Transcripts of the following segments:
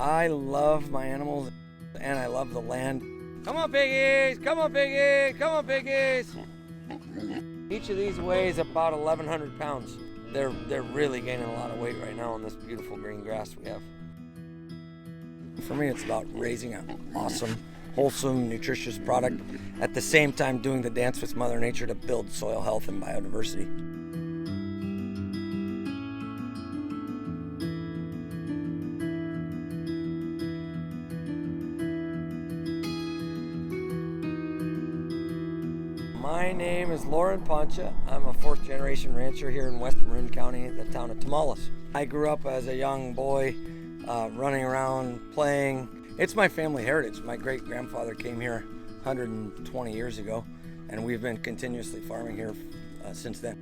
I love my animals and I love the land. Come on, piggies! Come on, piggies! Come on, piggies! Each of these weighs about 1,100 pounds. They're really gaining a lot of weight right now on this beautiful green grass we have. For me, it's about raising an awesome, wholesome, nutritious product, at the same time doing the dance with Mother Nature to build soil health and biodiversity. My name is Loren Poncia. I'm a fourth generation rancher here in West Marin County, the town of Tamales. I grew up as a young boy, running around, playing. It's my family heritage. My great grandfather came here 120 years ago, and we've been continuously farming here since then.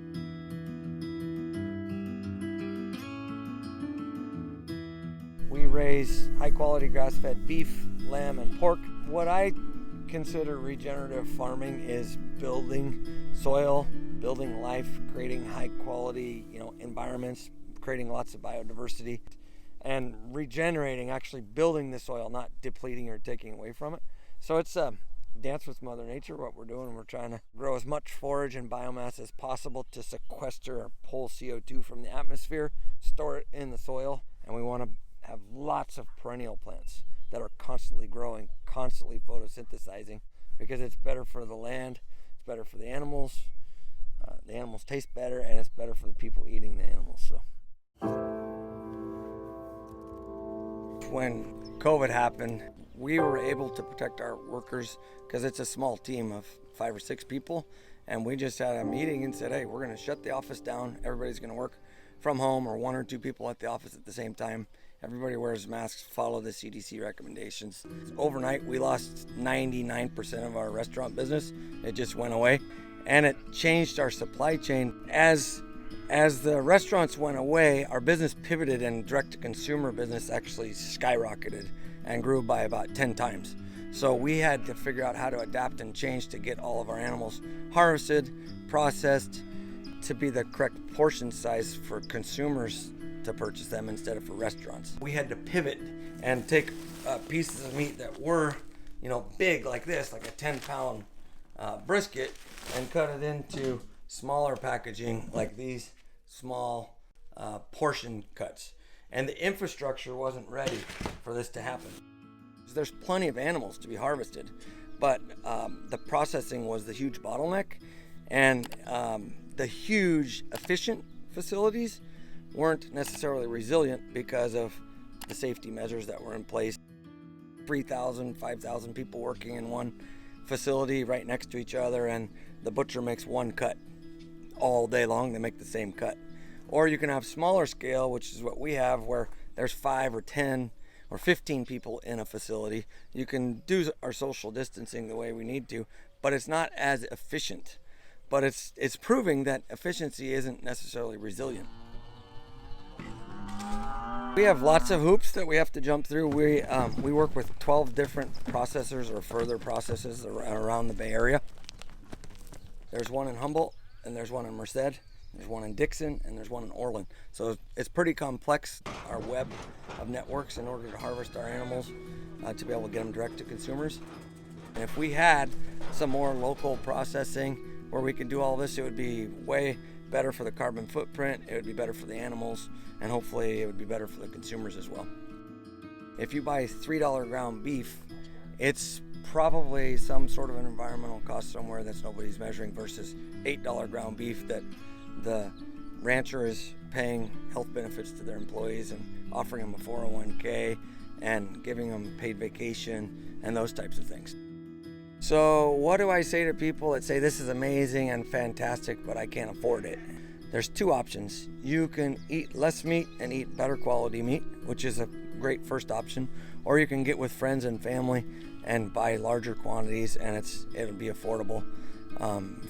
We raise high quality grass-fed beef, lamb, and pork. What I consider regenerative farming is building soil, building life, creating high quality, environments, creating lots of biodiversity, and regenerating, actually building the soil, not depleting or taking away from it. So it's a dance with Mother Nature. What we're doing, we're trying to grow as much forage and biomass as possible to sequester or pull CO2 from the atmosphere, store it in the soil, and we want to have lots of perennial plants that are constantly growing, constantly photosynthesizing, because it's better for the land, it's better for the animals taste better, and it's better for the people eating the animals. So when COVID happened, we were able to protect our workers because it's a small team of 5 or 6 people, and we just had a meeting and said, hey, we're going to shut the office down. Everybody's going to work from home, or 1 or 2 people at the office at the same time. Everybody wears masks, follow the CDC recommendations. Overnight, we lost 99% of our restaurant business. It just went away, and it changed our supply chain. As the restaurants went away, our business pivoted, and direct-to-consumer business actually skyrocketed and grew by about 10 times. So we had to figure out how to adapt and change to get all of our animals harvested, processed, to be the correct portion size for consumers to purchase them instead of for restaurants. We had to pivot and take pieces of meat that were, big like this, like a 10-pound brisket, and cut it into smaller packaging like these small portion cuts. And the infrastructure wasn't ready for this to happen. There's plenty of animals to be harvested, but the processing was the huge bottleneck, and the huge efficient facilities weren't necessarily resilient because of the safety measures that were in place. 3,000, 5,000 people working in one facility right next to each other, and the butcher makes one cut all day long. They make the same cut. Or you can have smaller scale, which is what we have, where there's 5 or 10 or 15 people in a facility. You can do our social distancing the way we need to, but it's not as efficient. But it's proving that efficiency isn't necessarily resilient. We have lots of hoops that we have to jump through. We work with 12 different processors or further processes around the Bay Area. There's one in Humboldt, and there's one in Merced, there's one in Dixon, and there's one in Orland. So it's pretty complex, our web of networks, in order to harvest our animals, to be able to get them direct to consumers. And if we had some more local processing where we could do all this, it would be way better for the carbon footprint, it would be better for the animals, and hopefully it would be better for the consumers as well. If you buy $3 ground beef, it's probably some sort of an environmental cost somewhere that's nobody's measuring, versus $8 ground beef that the rancher is paying health benefits to their employees and offering them a 401k and giving them paid vacation and those types of things. So what do I say to people that say this is amazing and fantastic, but I can't afford it? There's 2 options. You can eat less meat and eat better quality meat, which is a great first option, or you can get with friends and family and buy larger quantities, and it'll be affordable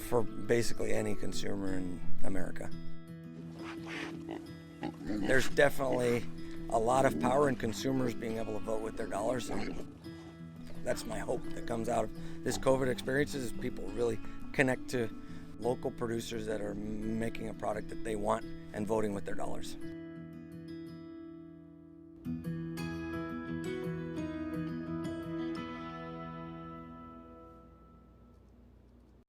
for basically any consumer in America. There's definitely a lot of power in consumers being able to vote with their dollars, and that's my hope that comes out of this COVID experience, is people really connect to local producers that are making a product that they want and voting with their dollars.